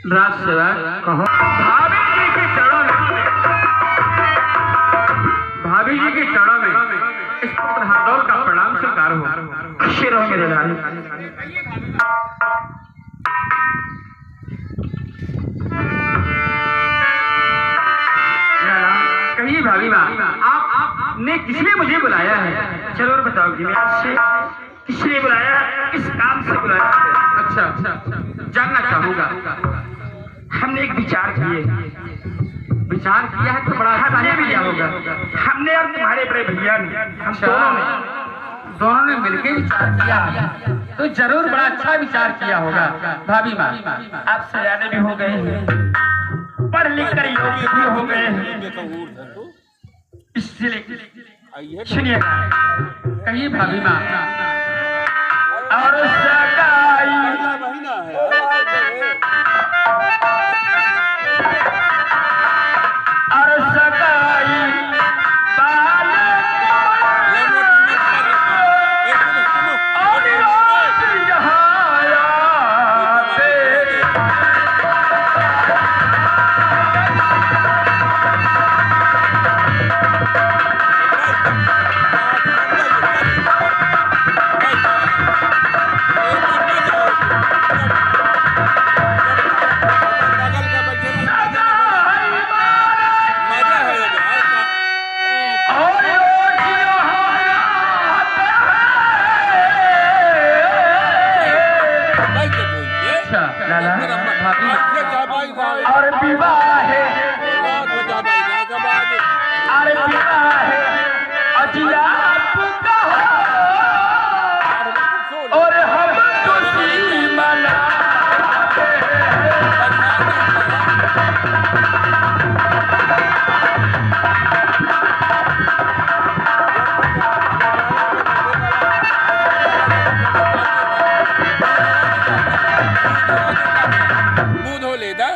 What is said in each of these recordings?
राज सेवा कहो। भाभी जी के चरणों में इस पुत्र हाथों का प्रणाम स्वीकार हो। खुशी रहो मेरे लाल। कहिए भाभी माँ, आपने किस लिए मुझे बुलाया है? जरूर बताओगी। मैं आपसे किस लिए बुलाया, किस काम से बुलाया? अच्छा, जानना चाहूंगा। हमने एक विचार किए। विचार किया है तो बड़ा हमने भी लिया होगा। हमने और तुम्हारे बड़े भैया ने, हम दोनों ने मिलकर विचार किया, तो जरूर बड़ा अच्छा विचार किया होगा। भाभी माँ, आप सयाने भी हो गए, पढ़ लिख कर योग्य भी हो गए, इसलिए सुनिए। कहिए भाभी माँ। और सगाई और विवाह है, अरे विवाह है अजिया और हम खुशी मनाते मुंह धो लेदा।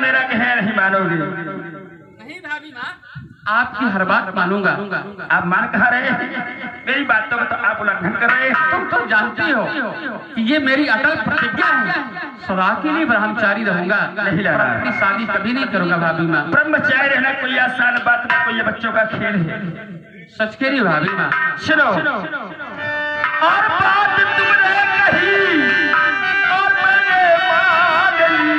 मेरा कह नहीं मानोगे। आपकी हर बात मानूंगा। आप मान कहा रहे मेरी बातों का तो आप उल्लंघन कर रहे हैं। तुम तो जानती हो कि ये मेरी अटल प्रतिज्ञा है, सदा के लिए ब्रह्मचारी रहूंगा। नहीं लड़ा, अपनी शादी कभी नहीं करूंगा भाभी माँ। ब्रह्मचारी रहना कोई आसान बात नहीं, कोई ये बच्चों का खेल है। सच कह रही भाभी माँ। सुनो, और बात तुमने कही और मैंने मान ली,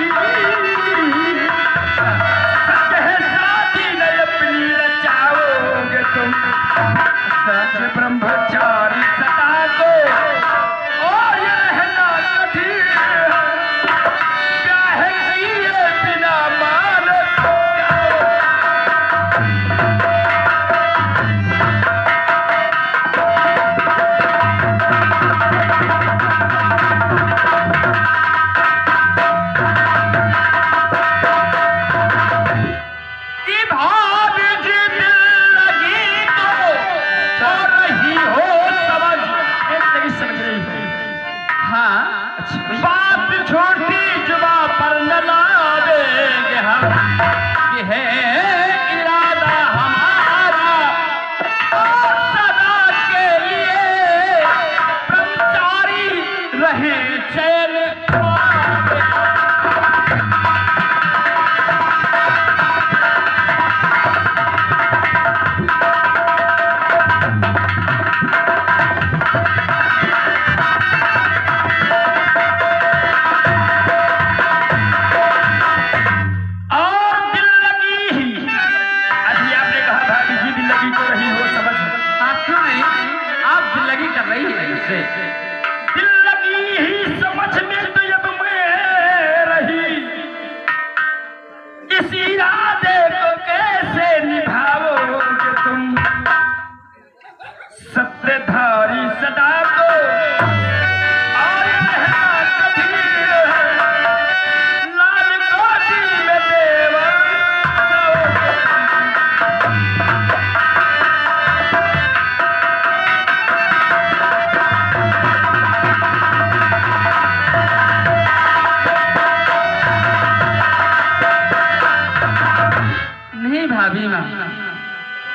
सच है शादी नहीं अपनी रचाओगे तुम, सच ब्रह्मचारी सदा को और ये रहना कठिन, ब्याह किए बिना मान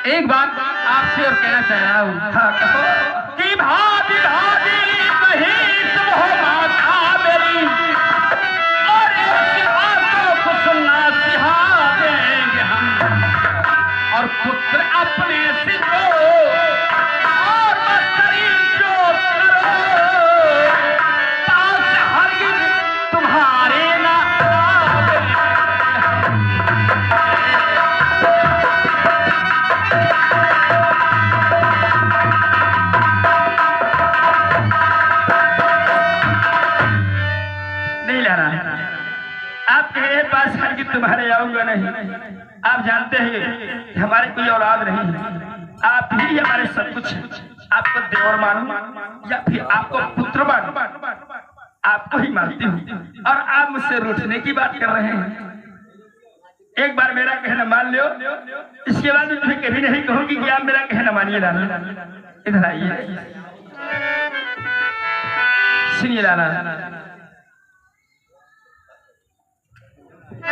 एक बात आपसे और कहना चाह रहा हूँ। हाँ कहो। कि भाभी भाभी कहीं तुम हो माता मेरी, और एक बातों को सुनना सिखा देंगे हम, और पुत्र अपने से दो और मस्तरी जो करो, पास हरगिज तुम्हारे ना आवे। आपके पास हरगिज तुम्हारे आऊंगा नहीं। आप जानते हैं कि हमारे कोई औलाद नहीं है, आप ही हमारे सब कुछ। आपको देवर मानूं या फिर आपको पुत्र मानूं, आपको ही मानती हूँ, और आप मुझसे रूठने की बात कर रहे हैं। एक बार मेरा कहना मान लो, इसके बाद मैं तुम्हें कभी नहीं कहूंगी कि आप मेरा कहना मानिए। लाला इधर आइए, सुनिए लाला।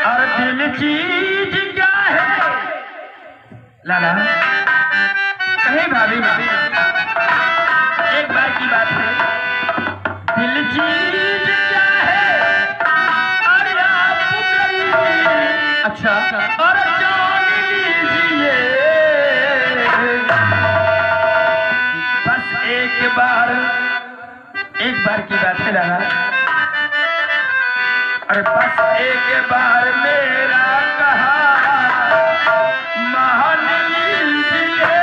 और दिल चीज क्या है लाला? कहीं भाभी भाभी एक बार की बात है, दिल चीज क्या है और आप मेरी, अच्छा और जान लीजिए बस एक बार की बात है लाला। अरे बस एक बार मेरा कहा मान लीजिए,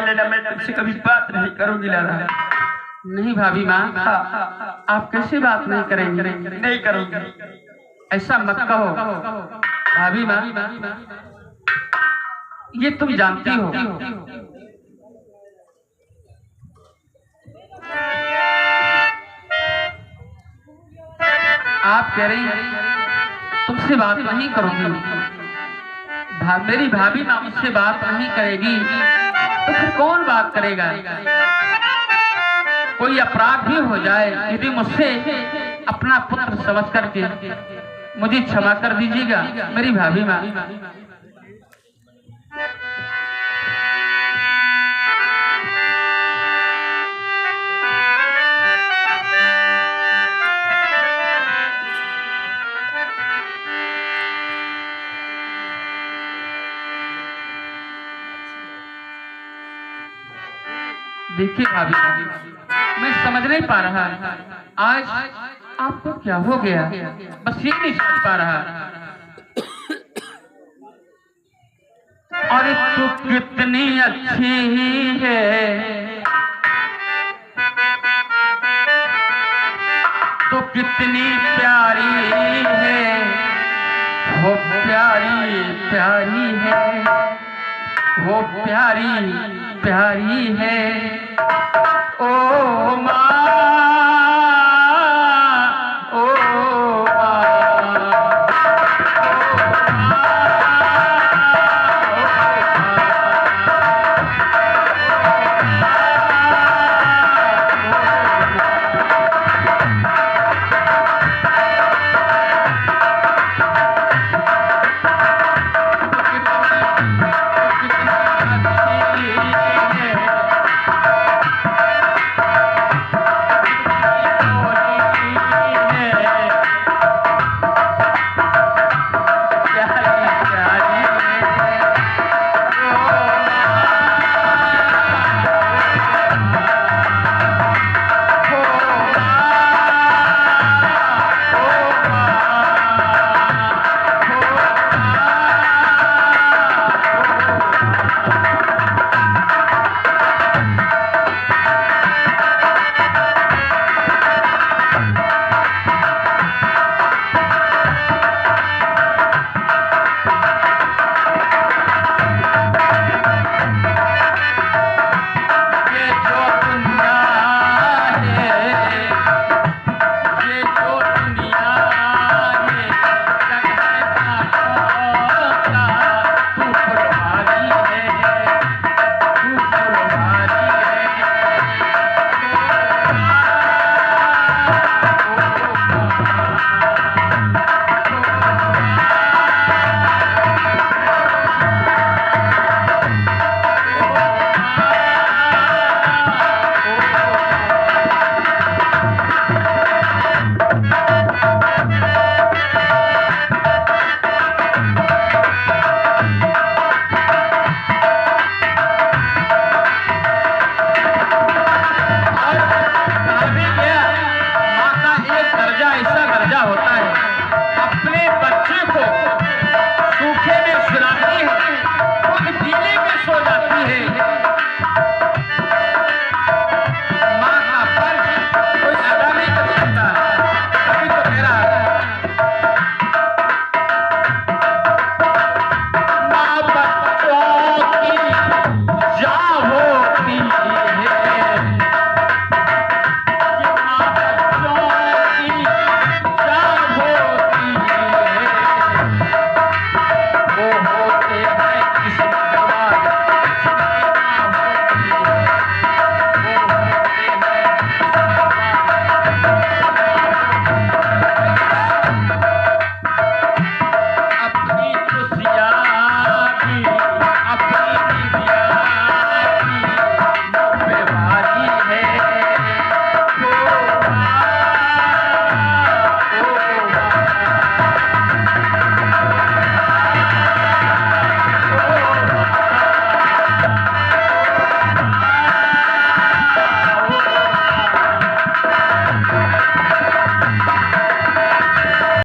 लेना, मैं तुमसे कभी बात नहीं करूंगी लाला। नहीं भाभी माँ, हाँ, आप कैसे बात नहीं करेंगे? नहीं करूंगी। ऐसा मत कहो भाभी माँ, ये तुम जानती हो आप कह रही तुमसे बात नहीं करूंगी, मेरी भाभी माँ मुझसे बात नहीं करेगी तो फिर कौन बात करेगा? कोई अपराध भी हो जाए, यदि मुझसे अपना पुत्र समझ करके मुझे क्षमा कर दीजिएगा मेरी भाभी माँ। देखिए भाभी, मैं समझ नहीं पा रहा आज आपको क्या हो गया, बस ये नहीं समझ पा रहा। और तू कितनी अच्छी है, तो कितनी प्यारी है, वो प्यारी प्यारी है, वो प्यारी प्यारी है।